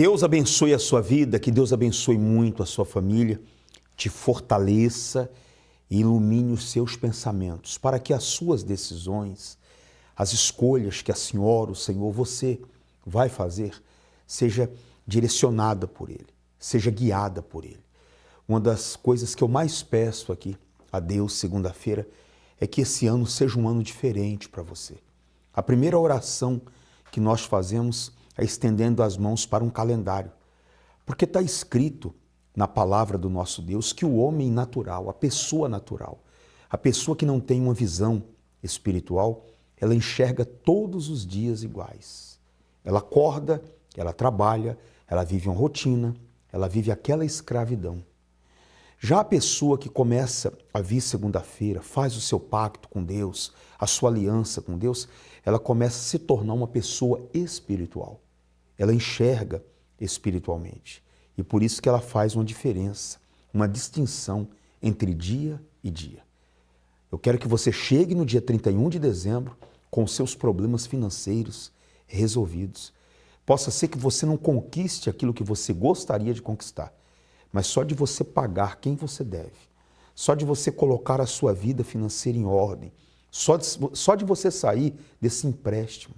Deus abençoe a sua vida, que Deus abençoe muito a sua família, te fortaleça e ilumine os seus pensamentos, para que as suas decisões, as escolhas que a senhora, o Senhor, você vai fazer, seja direcionada por Ele, seja guiada por Ele. Uma das coisas que eu mais peço aqui a Deus, segunda-feira, é que esse ano seja um ano diferente para você. A primeira oração que nós fazemos é estendendo as mãos para um calendário, porque está escrito na palavra do nosso Deus que o homem natural, a pessoa que não tem uma visão espiritual, ela enxerga todos os dias iguais. Ela acorda, ela trabalha, ela vive uma rotina, ela vive aquela escravidão. Já a pessoa que começa a vir segunda-feira, faz o seu pacto com Deus, a sua aliança com Deus, ela começa a se tornar uma pessoa espiritual. Ela enxerga espiritualmente. E por isso que ela faz uma diferença, uma distinção entre dia e dia. Eu quero que você chegue no dia 31 de dezembro com os seus problemas financeiros resolvidos. Possa ser que você não conquiste aquilo que você gostaria de conquistar, mas só de você pagar quem você deve, só de você colocar a sua vida financeira em ordem, só de você sair desse empréstimo,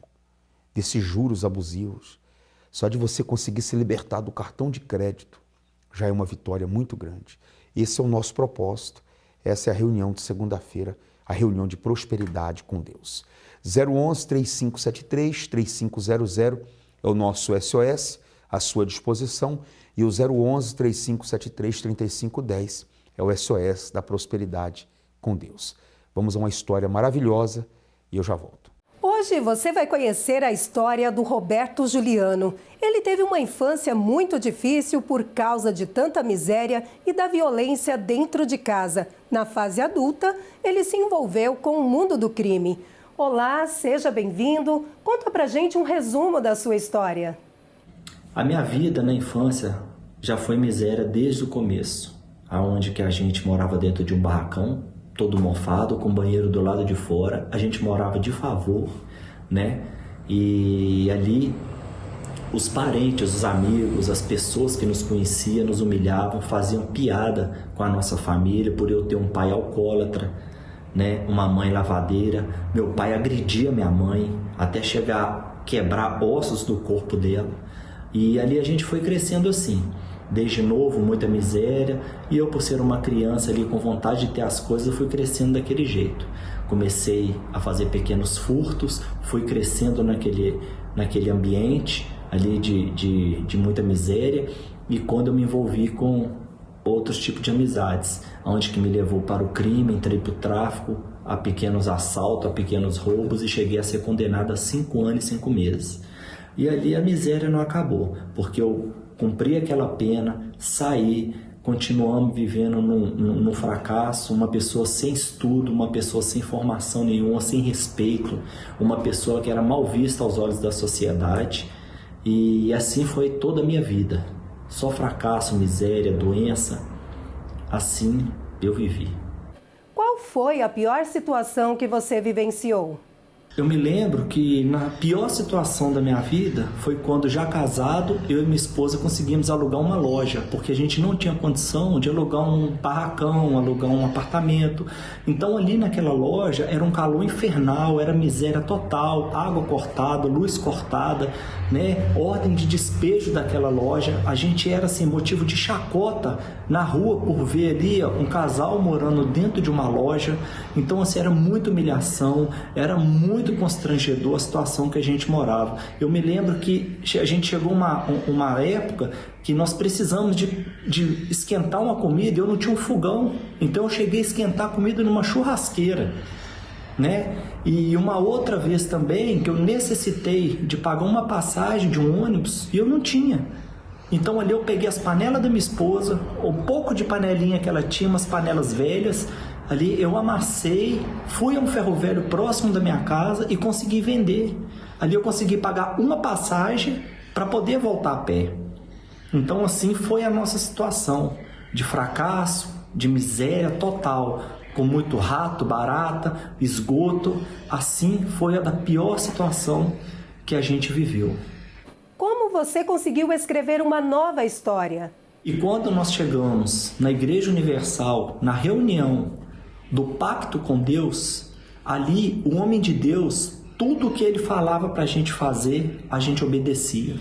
desses juros abusivos, só de você conseguir se libertar do cartão de crédito, já é uma vitória muito grande. Esse é o nosso propósito, essa é a reunião de segunda-feira, a reunião de prosperidade com Deus. 011-3573-3500 é o nosso SOS, à sua disposição, e o 011-3573-3510 é o SOS da prosperidade com Deus. Vamos a uma história maravilhosa e eu já volto. Hoje você vai conhecer a história do Roberto Juliano. Ele teve uma infância muito difícil por causa de tanta miséria e da violência dentro de casa. Na fase adulta, ele se envolveu com o mundo do crime. Olá, seja bem-vindo. Conta pra gente um resumo da sua história. A minha vida na infância já foi miséria desde o começo, aonde que a gente morava dentro de um barracão, todo mofado, com banheiro do lado de fora. A gente morava de favor, né? E ali os parentes, os amigos, as pessoas que nos conheciam, nos humilhavam, faziam piada com a nossa família por eu ter um pai alcoólatra, né? Uma mãe lavadeira. Meu pai agredia minha mãe até chegar a quebrar ossos do corpo dela. E ali a gente foi crescendo assim, desde novo, muita miséria, e eu, por ser uma criança ali com vontade de ter as coisas, fui crescendo daquele jeito. Comecei a fazer pequenos furtos, fui crescendo naquele ambiente ali de muita miséria, e quando eu me envolvi com outros tipos de amizades, onde que me levou para o crime, entrei para o tráfico, a pequenos assaltos, a pequenos roubos, e cheguei a ser condenado a 5 anos e 5 meses. E ali a miséria não acabou, porque eu cumpri aquela pena, saí, continuamos vivendo no fracasso, uma pessoa sem estudo, uma pessoa sem formação nenhuma, sem respeito, uma pessoa que era mal vista aos olhos da sociedade. E assim foi toda a minha vida, só fracasso, miséria, doença, assim eu vivi. Qual foi a pior situação que você vivenciou? Eu me lembro que na pior situação da minha vida foi quando, já casado, eu e minha esposa conseguimos alugar uma loja, porque a gente não tinha condição de alugar um barracão, alugar um apartamento. Então ali naquela loja era um calor infernal, era miséria total, água cortada, luz cortada, né? Ordem de despejo daquela loja. A gente era assim, motivo de chacota na rua por ver ali um casal morando dentro de uma loja. Então assim, era muita humilhação, era muito constrangedor a situação que a gente morava. Eu me lembro que a gente chegou uma época que nós precisamos de esquentar uma comida, eu não tinha um fogão, então eu cheguei a esquentar a comida numa churrasqueira, né? E uma outra vez também que eu necessitei de pagar uma passagem de um ônibus e eu não tinha. Então ali eu peguei as panelas da minha esposa, um pouco de panelinha que ela tinha, umas panelas velhas. Ali eu amassei, fui a um ferro velho próximo da minha casa e consegui vender. Ali eu consegui pagar uma passagem para poder voltar a pé. Então assim foi a nossa situação de fracasso, de miséria total, com muito rato, barata, esgoto. Assim foi a da pior situação que a gente viveu. Como você conseguiu escrever uma nova história? E quando nós chegamos na Igreja Universal, na reunião do pacto com Deus, ali o homem de Deus, tudo que ele falava para a gente fazer, a gente obedecia.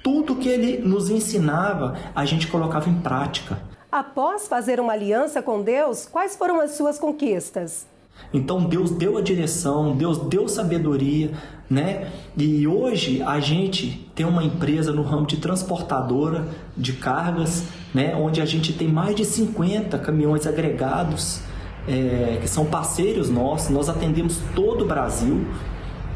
Tudo que ele nos ensinava, a gente colocava em prática. Após fazer uma aliança com Deus, quais foram as suas conquistas? Então Deus deu a direção, Deus deu sabedoria, né? E hoje a gente tem uma empresa no ramo de transportadora de cargas, né? Onde a gente tem mais de 50 caminhões agregados, que são parceiros nossos. Nós atendemos todo o Brasil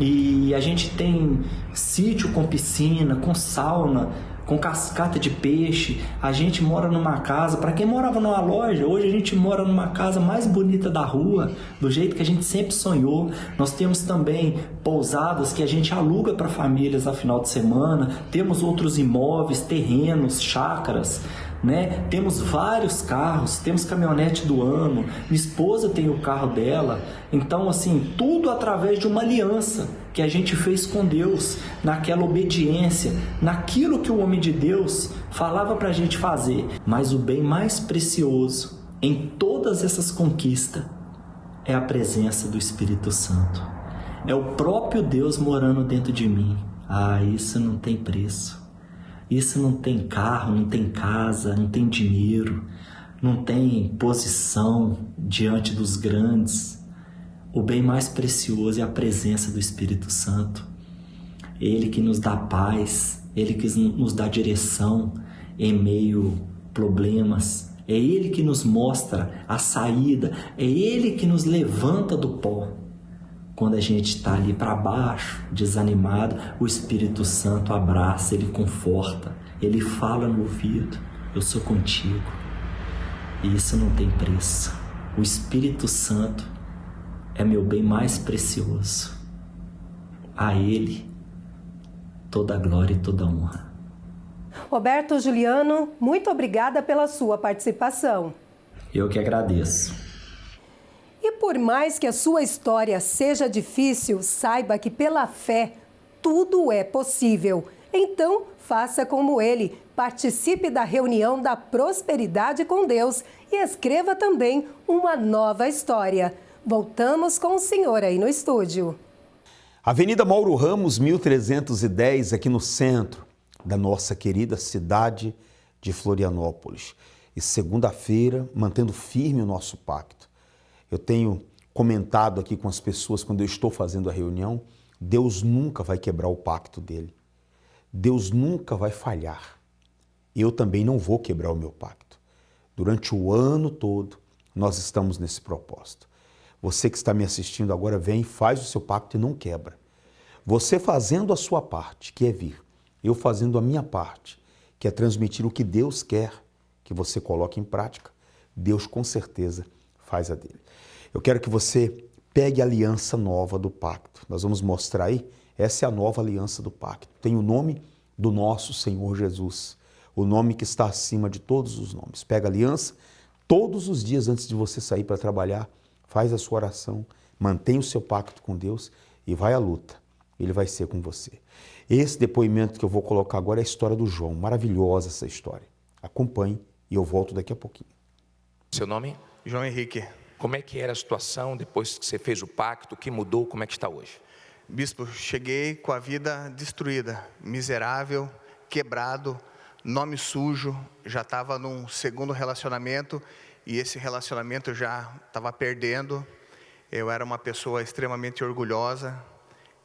e a gente tem sítio com piscina, com sauna, com cascata de peixe. A gente mora numa casa, para quem morava numa loja, hoje a gente mora numa casa mais bonita da rua, do jeito que a gente sempre sonhou. Nós temos também pousadas que a gente aluga para famílias a final de semana, temos outros imóveis, terrenos, chácaras, né? Temos vários carros, temos caminhonete do ano, minha esposa tem o carro dela. Então, assim, tudo através de uma aliança que a gente fez com Deus, naquela obediência, naquilo que o homem de Deus falava para a gente fazer. Mas o bem mais precioso em todas essas conquistas é a presença do Espírito Santo. É o próprio Deus morando dentro de mim. Ah, isso não tem preço. Isso não tem carro, não tem casa, não tem dinheiro, não tem posição diante dos grandes. O bem mais precioso é a presença do Espírito Santo. Ele que nos dá paz, Ele que nos dá direção em meio a problemas. É Ele que nos mostra a saída, é Ele que nos levanta do pó. Quando a gente está ali para baixo, desanimado, o Espírito Santo abraça, Ele conforta, Ele fala no ouvido, eu sou contigo. E isso não tem preço. O Espírito Santo é meu bem mais precioso. A Ele toda a glória e toda a honra. Roberto Juliano, muito obrigada pela sua participação. Eu que agradeço. E por mais que a sua história seja difícil, saiba que pela fé tudo é possível. Então, faça como ele, participe da reunião da prosperidade com Deus e escreva também uma nova história. Voltamos com o senhor aí no estúdio. Avenida Mauro Ramos, 1310, aqui no centro da nossa querida cidade de Florianópolis. E segunda-feira, mantendo firme o nosso pacto. Eu tenho comentado aqui com as pessoas quando eu estou fazendo a reunião, Deus nunca vai quebrar o pacto dele. Deus nunca vai falhar. Eu também não vou quebrar o meu pacto. Durante o ano todo, nós estamos nesse propósito. Você que está me assistindo agora, vem, faz o seu pacto e não quebra. Você fazendo a sua parte, que é vir. Eu fazendo a minha parte, que é transmitir o que Deus quer que você coloque em prática. Deus com certeza faz a dele. Eu quero que você pegue a aliança nova do pacto. Nós vamos mostrar aí, essa é a nova aliança do pacto. Tem o nome do nosso Senhor Jesus, o nome que está acima de todos os nomes. Pega a aliança, todos os dias antes de você sair para trabalhar, faz a sua oração, mantém o seu pacto com Deus e vai à luta. Ele vai ser com você. Esse depoimento que eu vou colocar agora é a história do João. Maravilhosa essa história. Acompanhe e eu volto daqui a pouquinho. Seu nome? João Henrique. Como é que era a situação depois que você fez o pacto? O que mudou? Como é que está hoje? Bispo, cheguei com a vida destruída, miserável, quebrado, nome sujo, já estava num segundo relacionamento e esse relacionamento eu já estava perdendo. Eu era uma pessoa extremamente orgulhosa,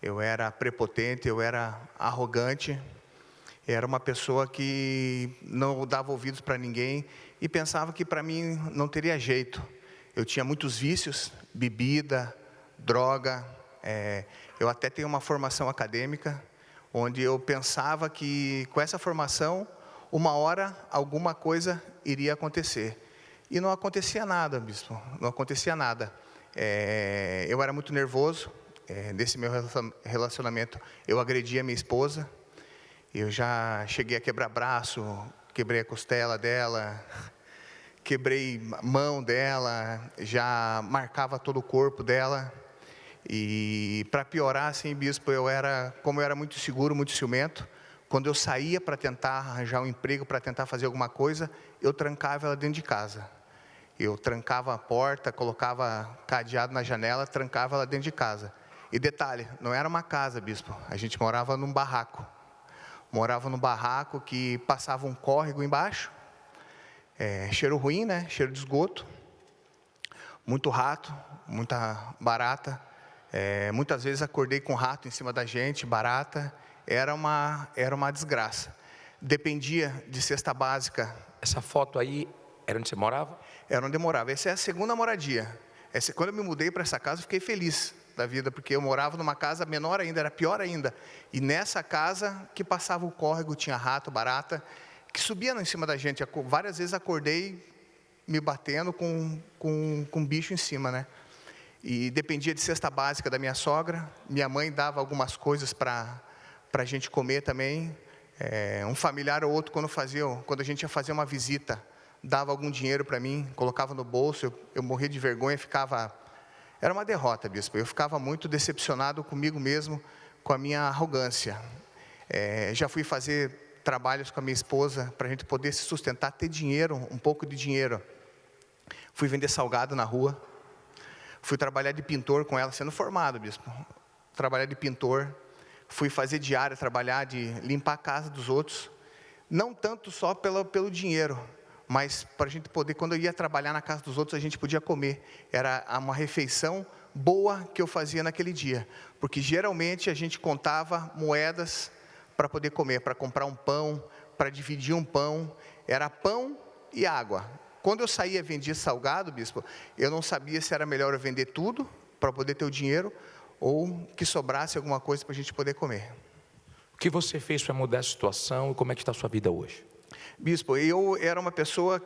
eu era prepotente, eu era arrogante, era uma pessoa que não dava ouvidos para ninguém e pensava que para mim não teria jeito. Eu tinha muitos vícios, bebida, droga. Eu até tenho uma formação acadêmica, onde eu pensava que com essa formação, uma hora alguma coisa iria acontecer. E não acontecia nada, bispo, não acontecia nada. Eu era muito nervoso, nesse meu relacionamento eu agredia minha esposa, eu já cheguei a quebrar braço, quebrei a costela dela, quebrei a mão dela, já marcava todo o corpo dela. E para piorar, assim, bispo, como eu era muito seguro, muito ciumento, Quando eu saía para tentar arranjar um emprego, para tentar fazer alguma coisa, eu trancava ela dentro de casa. Eu trancava a porta, colocava cadeado na janela, trancava ela dentro de casa. E detalhe, não era uma casa, bispo, a gente morava num barraco. Morava num barraco que passava um córrego embaixo, cheiro ruim, né? Cheiro de esgoto, muito rato, muita barata. Muitas vezes acordei com rato em cima da gente, barata. Era uma desgraça. Dependia de cesta básica. Essa foto aí era onde você morava? Era onde eu morava. Essa é a segunda moradia. Quando eu me mudei para essa casa, eu fiquei feliz da vida, porque eu morava numa casa menor ainda, era pior ainda. E nessa casa que passava o córrego, tinha rato, barata, que subia em cima da gente. Várias vezes acordei me batendo com um bicho em cima, né? E dependia de cesta básica da minha sogra. Minha mãe dava algumas coisas para a gente comer também. Um familiar ou outro, quando a gente ia fazer uma visita, dava algum dinheiro para mim, colocava no bolso. Eu morria de vergonha, era uma derrota, bispo. Eu ficava muito decepcionado comigo mesmo, com a minha arrogância. Já fui fazer trabalhos com a minha esposa, para a gente poder se sustentar, ter dinheiro, um pouco de dinheiro. Fui vender salgado na rua. Fui trabalhar de pintor com ela, sendo formado, bispo. Trabalhar de pintor. Fui fazer diária, trabalhar de limpar a casa dos outros. Não tanto só pelo dinheiro, mas para a gente poder, quando eu ia trabalhar na casa dos outros, a gente podia comer. Era uma refeição boa que eu fazia naquele dia. Porque geralmente a gente contava moedas para poder comer, para comprar um pão, para dividir um pão. Era pão e água. Quando eu saía e vendia salgado, bispo, eu não sabia se era melhor eu vender tudo para poder ter o dinheiro ou que sobrasse alguma coisa para a gente poder comer. O que você fez para mudar a situação e como é que está a sua vida hoje? Bispo, eu era uma pessoa,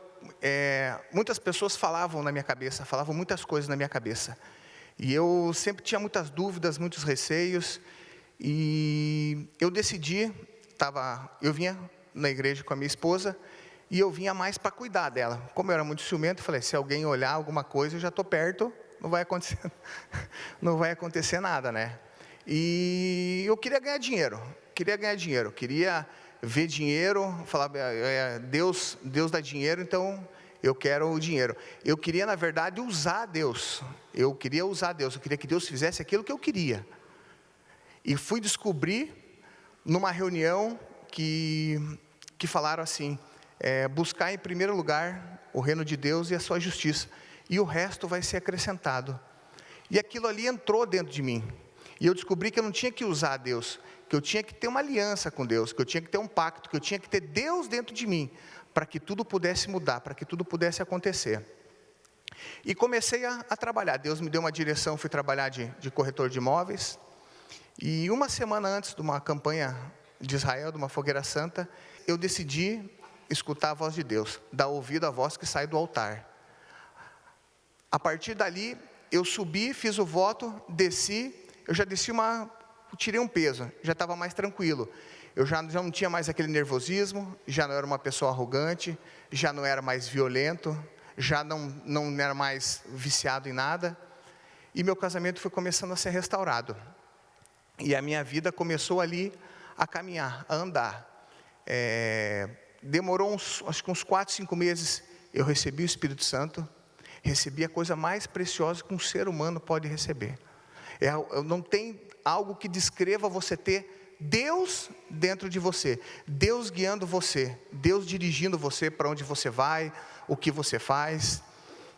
muitas pessoas falavam na minha cabeça, falavam muitas coisas na minha cabeça. E eu sempre tinha muitas dúvidas, muitos receios. E eu decidi, eu vinha na igreja com a minha esposa, e eu vinha mais para cuidar dela. Como eu era muito ciumento, eu falei, se alguém olhar alguma coisa, eu já estou perto, não vai acontecer nada, né? E eu queria ganhar dinheiro, queria ver dinheiro, falar, Deus dá dinheiro, então eu quero o dinheiro. Eu queria, na verdade, usar Deus. Eu queria que Deus fizesse aquilo que eu queria. E fui descobrir, numa reunião, que falaram assim, buscar em primeiro lugar o reino de Deus e a sua justiça, e o resto vai ser acrescentado. E aquilo ali entrou dentro de mim. E eu descobri que eu não tinha que usar Deus, que eu tinha que ter uma aliança com Deus, que eu tinha que ter um pacto, que eu tinha que ter Deus dentro de mim, para que tudo pudesse mudar, para que tudo pudesse acontecer. E comecei a trabalhar. Deus me deu uma direção, fui trabalhar de corretor de imóveis. E uma semana antes de uma campanha de Israel, de uma fogueira santa, eu decidi escutar a voz de Deus, dar ouvido à voz que sai do altar. A partir dali, eu subi, fiz o voto, desci. Eu já desci tirei um peso, já estava mais tranquilo. Eu já não tinha mais aquele nervosismo, já não era uma pessoa arrogante, já não era mais violento, já não era mais viciado em nada. E meu casamento foi começando a ser restaurado. E a minha vida começou ali a caminhar, a andar. Demorou acho que uns 4, 5 meses, eu recebi o Espírito Santo, recebi a coisa mais preciosa que um ser humano pode receber. Não tem algo que descreva você ter Deus dentro de você, Deus guiando você, Deus dirigindo você para onde você vai, o que você faz.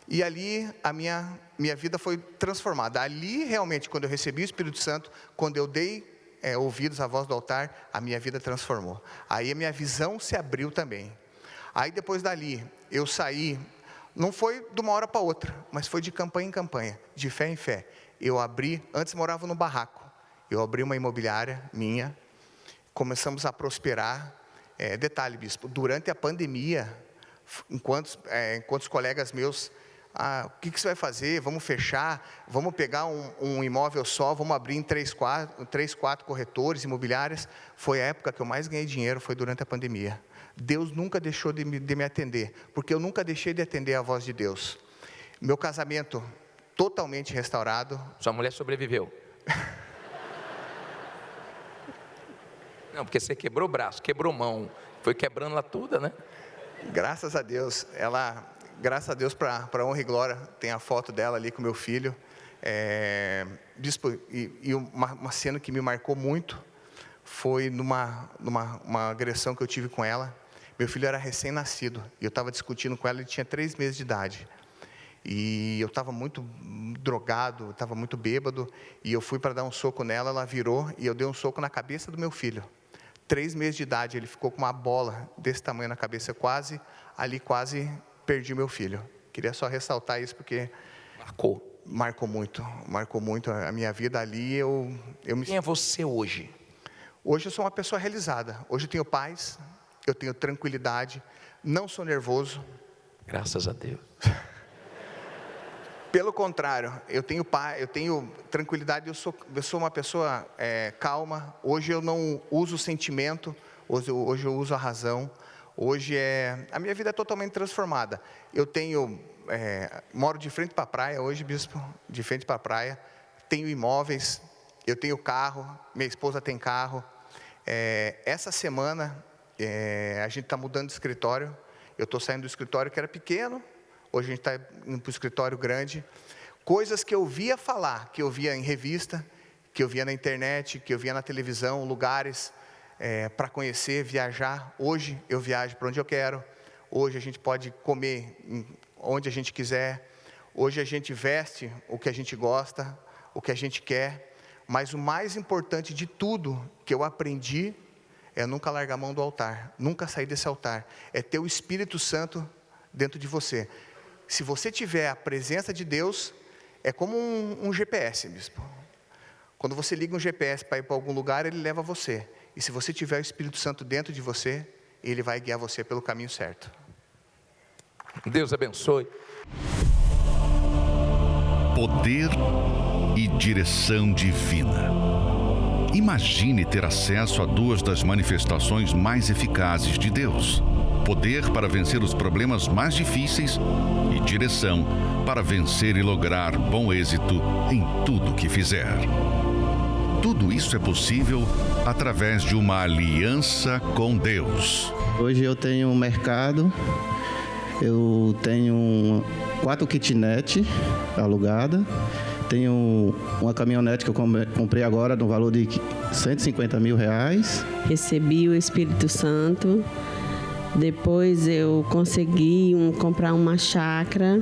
E ali a minha vida foi transformada. Ali realmente, quando eu recebi o Espírito Santo, quando eu dei ouvidos à voz do altar, a minha vida transformou. Aí a minha visão se abriu também. Aí depois dali, eu saí, não foi de uma hora para outra, mas foi de campanha em campanha, de fé em fé. Antes morava no barraco, eu abri uma imobiliária minha, começamos a prosperar. Detalhe, bispo, durante a pandemia, enquanto os colegas meus, o que você vai fazer? Vamos fechar, vamos pegar um imóvel só, vamos abrir em 3, 4 corretores imobiliárias. Foi a época que eu mais ganhei dinheiro, foi durante a pandemia. Deus nunca deixou de me atender, porque eu nunca deixei de atender a voz de Deus. Meu casamento totalmente restaurado. Sua mulher sobreviveu? Não, porque você quebrou o braço, quebrou mão, foi quebrando lá toda, né? Graças a Deus, graças a Deus, para honra e glória, tem a foto dela ali com meu filho. Bispo, e uma cena que me marcou muito foi numa agressão que eu tive com ela. Meu filho era recém-nascido e eu estava discutindo com ela, ele tinha 3 meses de idade. E eu estava muito drogado, estava muito bêbado, e eu fui para dar um soco nela, ela virou e eu dei um soco na cabeça do meu filho. 3 meses de idade, ele ficou com uma bola desse tamanho na cabeça, quase perdi meu filho. Queria só ressaltar isso porque marcou muito a minha vida ali. Quem é você hoje? Hoje eu sou uma pessoa realizada. Hoje eu tenho paz, eu tenho tranquilidade, não sou nervoso. Graças a Deus. Pelo contrário, eu tenho paz, eu tenho tranquilidade, eu sou uma pessoa calma. Hoje eu não uso o sentimento, hoje eu uso a razão. Hoje a minha vida é totalmente transformada. Eu moro de frente para a praia hoje, bispo, de frente para a praia. Tenho imóveis, eu tenho carro, minha esposa tem carro. Essa semana a gente está mudando de escritório. Eu estou saindo do escritório que era pequeno. Hoje a gente está indo para o escritório grande. Coisas que eu via falar, que eu via em revista, que eu via na internet, que eu via na televisão, lugares para conhecer, viajar. Hoje eu viajo para onde eu quero. Hoje a gente pode comer onde a gente quiser. Hoje a gente veste o que a gente gosta, o que a gente quer. Mas o mais importante de tudo que eu aprendi é nunca largar a mão do altar, nunca sair desse altar. É ter o Espírito Santo dentro de você. Se você tiver a presença de Deus, é como um GPS, bispo. Quando você liga um GPS para ir para algum lugar, ele leva você. E se você tiver o Espírito Santo dentro de você, ele vai guiar você pelo caminho certo. Deus abençoe. Poder e direção divina. Imagine ter acesso a 2 das manifestações mais eficazes de Deus. Poder para vencer os problemas mais difíceis e direção para vencer e lograr bom êxito em tudo que fizer. Tudo isso é possível através de uma aliança com Deus. Hoje eu tenho um mercado, eu tenho 4 kitnets alugadas, tenho uma caminhonete que eu comprei agora no valor de R$150 mil. Recebi o Espírito Santo. Depois eu consegui comprar uma chácara.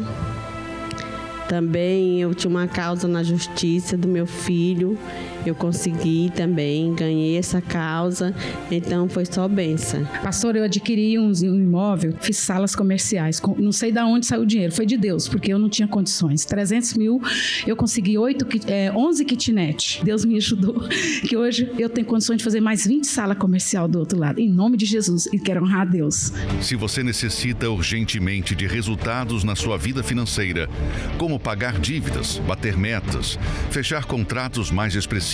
Também eu tinha uma causa na justiça do meu filho. Eu consegui também, ganhei essa causa, então foi só bênção. Pastor, eu adquiri um imóvel, fiz salas comerciais, não sei de onde saiu o dinheiro, foi de Deus, porque eu não tinha condições. 300 mil, eu consegui 11 kitnet. Deus me ajudou, que hoje eu tenho condições de fazer mais 20 salas comerciais do outro lado, em nome de Jesus, e quero honrar a Deus. Se você necessita urgentemente de resultados na sua vida financeira, como pagar dívidas, bater metas, fechar contratos mais expressivos,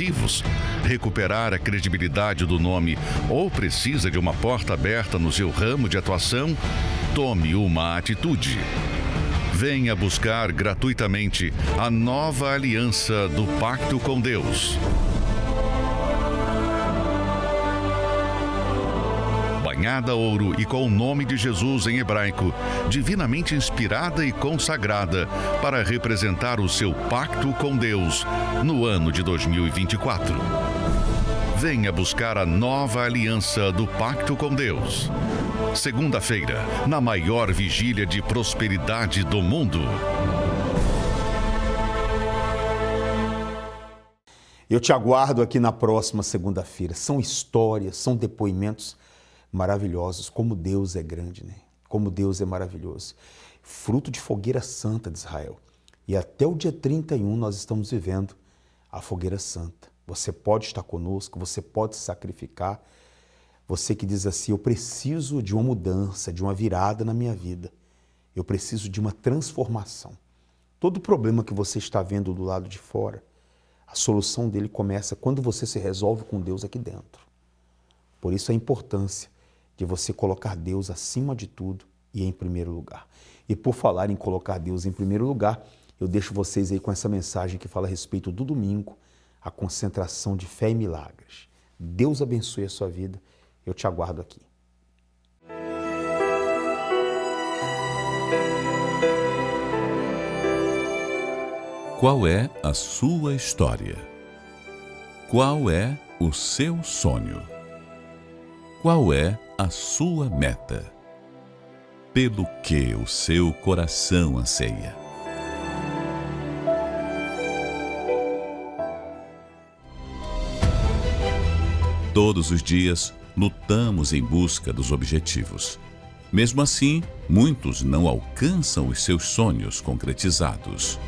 recuperar a credibilidade do nome ou precisa de uma porta aberta no seu ramo de atuação, tome uma atitude. Venha buscar gratuitamente a nova aliança do Pacto com Deus. Banhada ouro e com o nome de Jesus em hebraico, divinamente inspirada e consagrada para representar o seu pacto com Deus no ano de 2024. Venha buscar a nova aliança do Pacto com Deus. Segunda-feira, na maior vigília de prosperidade do mundo. Eu te aguardo aqui na próxima segunda-feira. São histórias, são depoimentos maravilhosos. Como Deus é grande, né? Como Deus é maravilhoso. Fruto de fogueira santa de Israel. E até o dia 31 nós estamos vivendo a fogueira santa. Você pode estar conosco, você pode se sacrificar. Você que diz assim, eu preciso de uma mudança, de uma virada na minha vida. Eu preciso de uma transformação. Todo problema que você está vendo do lado de fora, a solução dele começa quando você se resolve com Deus aqui dentro. Por isso a importância de você colocar Deus acima de tudo e em primeiro lugar. E por falar em colocar Deus em primeiro lugar, eu deixo vocês aí com essa mensagem que fala a respeito do domingo, a concentração de fé e milagres. Deus abençoe a sua vida. Eu te aguardo aqui. Qual é a sua história? Qual é o seu sonho? Qual é a sua meta? Pelo que o seu coração anseia? Todos os dias lutamos em busca dos objetivos. Mesmo assim, muitos não alcançam os seus sonhos concretizados.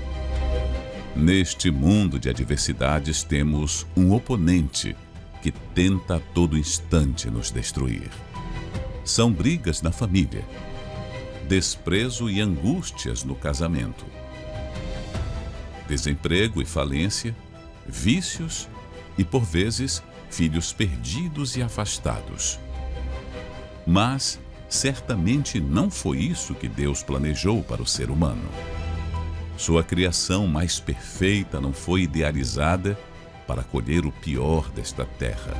Neste mundo de adversidades, temos um oponente que tenta a todo instante nos destruir. São brigas na família, desprezo e angústias no casamento, desemprego e falência, vícios e, por vezes, filhos perdidos e afastados. Mas, certamente não foi isso que Deus planejou para o ser humano. Sua criação mais perfeita não foi idealizada para colher o pior desta terra.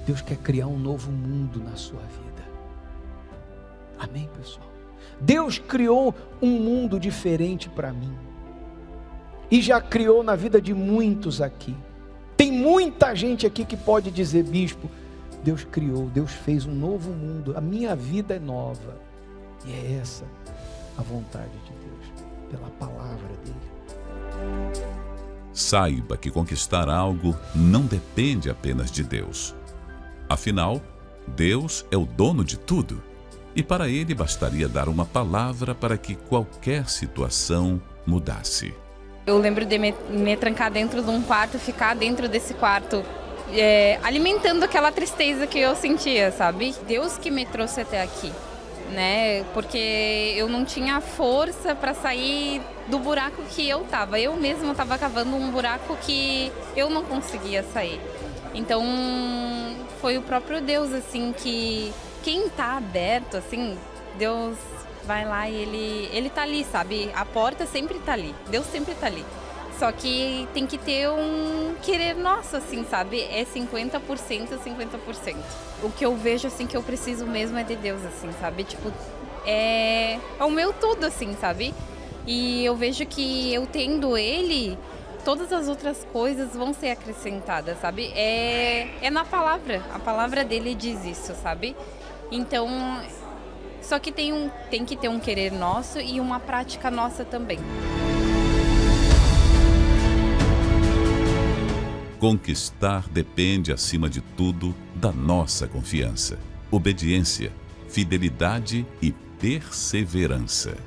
Deus quer criar um novo mundo na sua vida. Amém, pessoal? Deus criou um mundo diferente para mim. E já criou na vida de muitos aqui. Tem muita gente aqui que pode dizer, bispo, Deus criou, Deus fez um novo mundo. A minha vida é nova. E é essa a vontade de Deus, pela palavra dele. Saiba que conquistar algo não depende apenas de Deus. Afinal, Deus é o dono de tudo. E para ele bastaria dar uma palavra para que qualquer situação mudasse. Eu lembro de me trancar dentro de um quarto, ficar dentro desse quarto, alimentando aquela tristeza que eu sentia, sabe? Deus que me trouxe até aqui. Né? Porque eu não tinha força para sair do buraco que eu estava. Eu mesma estava cavando um buraco que eu não conseguia sair. Então, foi o próprio Deus, assim, que quem está aberto, assim, Deus vai lá e ele tá ali, sabe? A porta sempre tá ali, Deus sempre tá ali. Só que tem que ter um querer nosso, assim, sabe? É 50%, 50%. O que eu vejo, assim, que eu preciso mesmo é de Deus, assim, sabe? Tipo, é o meu tudo, assim, sabe? E eu vejo que eu tendo Ele, todas as outras coisas vão ser acrescentadas, sabe? É na palavra. A palavra dele diz isso, sabe? Então, só que tem que ter um querer nosso e uma prática nossa também. Conquistar depende, acima de tudo, da nossa confiança, obediência, fidelidade e perseverança.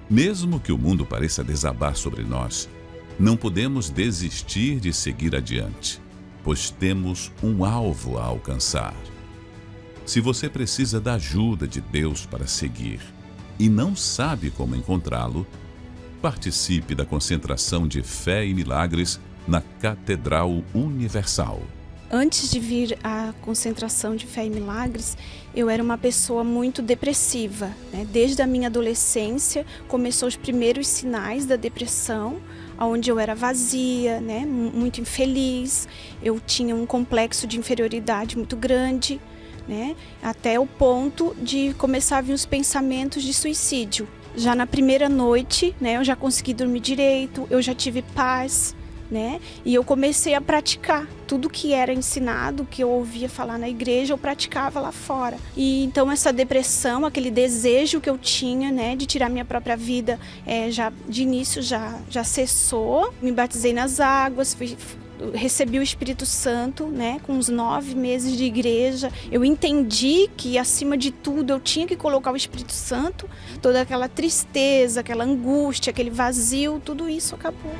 Mesmo que o mundo pareça desabar sobre nós, não podemos desistir de seguir adiante, pois temos um alvo a alcançar. Se você precisa da ajuda de Deus para seguir e não sabe como encontrá-lo, participe da concentração de fé e milagres na Catedral Universal. Antes de vir à concentração de fé e milagres, eu era uma pessoa muito depressiva, né? Desde a minha adolescência começou os primeiros sinais da depressão, onde eu era vazia, né? Muito infeliz, eu tinha um complexo de inferioridade muito grande, né? Até o ponto de começar a vir os pensamentos de suicídio. Já na primeira noite, né, eu já consegui dormir direito, eu já tive paz, né? E eu comecei a praticar tudo que era ensinado, que eu ouvia falar na igreja, eu praticava lá fora. E então essa depressão, aquele desejo que eu tinha, né, de tirar minha própria vida, já de início já cessou. Me batizei nas águas, recebi o Espírito Santo, né, com uns 9 meses de igreja. Eu entendi que, acima de tudo, eu tinha que colocar o Espírito Santo. Toda aquela tristeza, aquela angústia, aquele vazio, tudo isso acabou.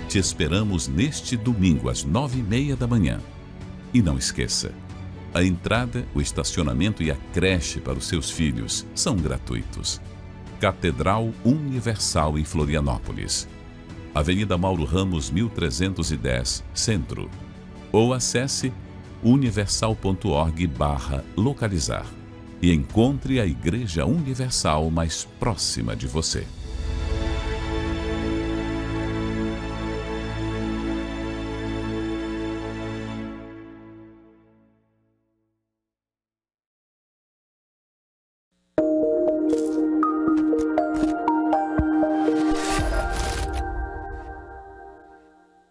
Te esperamos neste domingo às 9h30 da manhã. E não esqueça, a entrada, o estacionamento e a creche para os seus filhos são gratuitos. Catedral Universal em Florianópolis. Avenida Mauro Ramos, 1310, Centro. Ou acesse universal.org/localizar e encontre a Igreja Universal mais próxima de você.